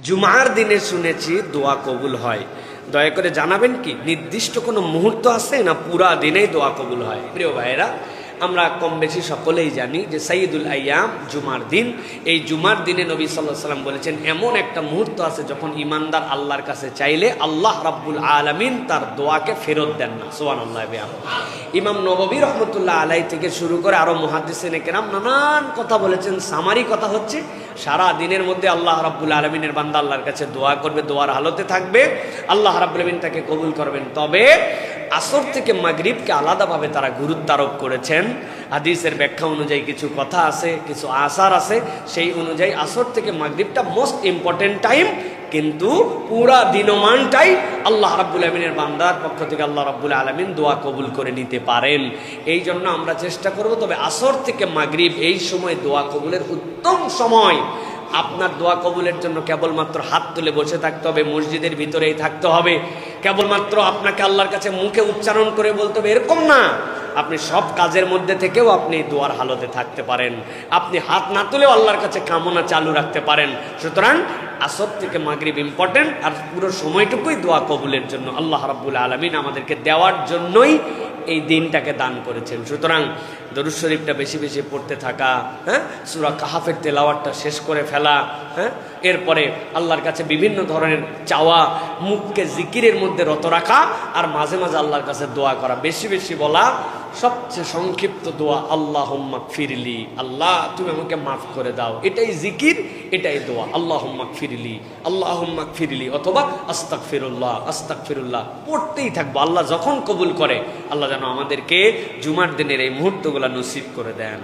জুমার দিনে শুনেছি দোয়া কবুল হয়, দয়া করে জানাবেন কি নির্দিষ্ট কোনো মুহূর্ত আছে না পুরা দিনেই দোয়া কবুল হয়? প্রিয় ভাইয়েরা, আমরা কম বেশি সকলেই জানি যে সাইয়্যিদুল আইয়াম জুমার দিন। এই জুমার দিনে নবী সাল্লাল্লাহু আলাইহি ওয়াসাল্লাম বলেছেন এমন একটা মুহূর্ত আছে যখন ইমানদার আল্লাহর কাছে চাইলে আল্লাহ রাব্বুল আলামিন তার দোয়াকে ফেরত দেন না। সুবহানাল্লাহ। ইমাম নববী রহমতুল্লাহ আলাইহি থেকে শুরু করে আরো মুহাদ্দিসিনে কেরাম নানান কথা বলেছেন। সামারি কথা হচ্ছে সারা দিনের মধ্যে আল্লাহ রাব্বুল আলামিনের বান্দা আল্লাহর কাছে দোয়া করবে, দোয়ার হালতে থাকবে, আল্লাহ রাব্বুল আলামিন তাকে কবুল করবেন। তবে আসর থেকে মাগরিবকে আলাদাভাবে তারা গুরুত্ব আরোপ করেছেন। হাদিসের ব্যাখ্যা অনুযায়ী কিছু কথা আছে, কিছু আসার আছে, সেই অনুযায়ী আসর থেকে মাগরিবটা মোস্ট ইম্পর্টেন্ট টাইম, কিন্তু পুরা দিনমানটাই আল্লাহ রাব্বুল আলামিনের বান্দার পক্ষ থেকে আল্লাহ রাব্বুল আলামিন দোয়া কবুল করে নিতে পারেন। এই জন্য আমরা চেষ্টা করব, তবে আসর থেকে মাগরিব এই সময় দোয়া কবুলের উত্তম সময়। আপনার দোয়া কবুলের জন্য কেবলমাত্র হাত তুলে বসে থাকতে হবে, মসজিদের ভিতরেই থাকতে হবে, কেবলমাত্র আপনাকে আল্লাহর কাছে মুখে উচ্চারণ করে বলতে হবে এরকম না। আপনি সব কাজের মধ্যে থেকেও আপনি দোয়ার হালতে থাকতে পারেন, আপনি হাত না তুলেও আল্লাহর কাছে কামনা চালু রাখতে পারেন। সুতরাং আসর থেকে মাগরিব ইম্পর্টেন্ট, আর পুরো সময়টুকুই দোয়া কবুলের জন্য আল্লাহ রাব্বুল আলামিন আমাদেরকে দেওয়ার জন্যই এই দিনটাকে দান করেছেন। সুতরাং দরুদ শরীফটা বেশি বেশি পড়তে থাকা, সূরা কাহাফের তেলাওয়াতটা শেষ করে ফেলা, এরপরে আল্লাহর কাছে বিভিন্ন ধরনের চাওয়া, মুখকে জিকিরের মধ্যে রত রাখা, আর মাঝে মাঝে আল্লাহর কাছে দোয়া করা, বেশি বেশি বলা। সবচেয়ে সংক্ষিপ্ত দোয়া আল্লাহুম্মা গফিরলি, আল্লাহ তুমি আমাকে মাফ করে দাও, এটাই জিকির, এটাই দোয়া। আল্লাহুম্মা গফিরলি, আল্লাহুম্মা গফিরলি, অথবা আস্তাগফিরুল্লাহ, আস্তাগফিরুল্লাহ পড়তেই থাকবো। আল্লাহ যখন কবুল করে, আল্লাহ যেন আমাদেরকে জুমার দিনের এই মুহূর্তগুলো নসিব করে দেন।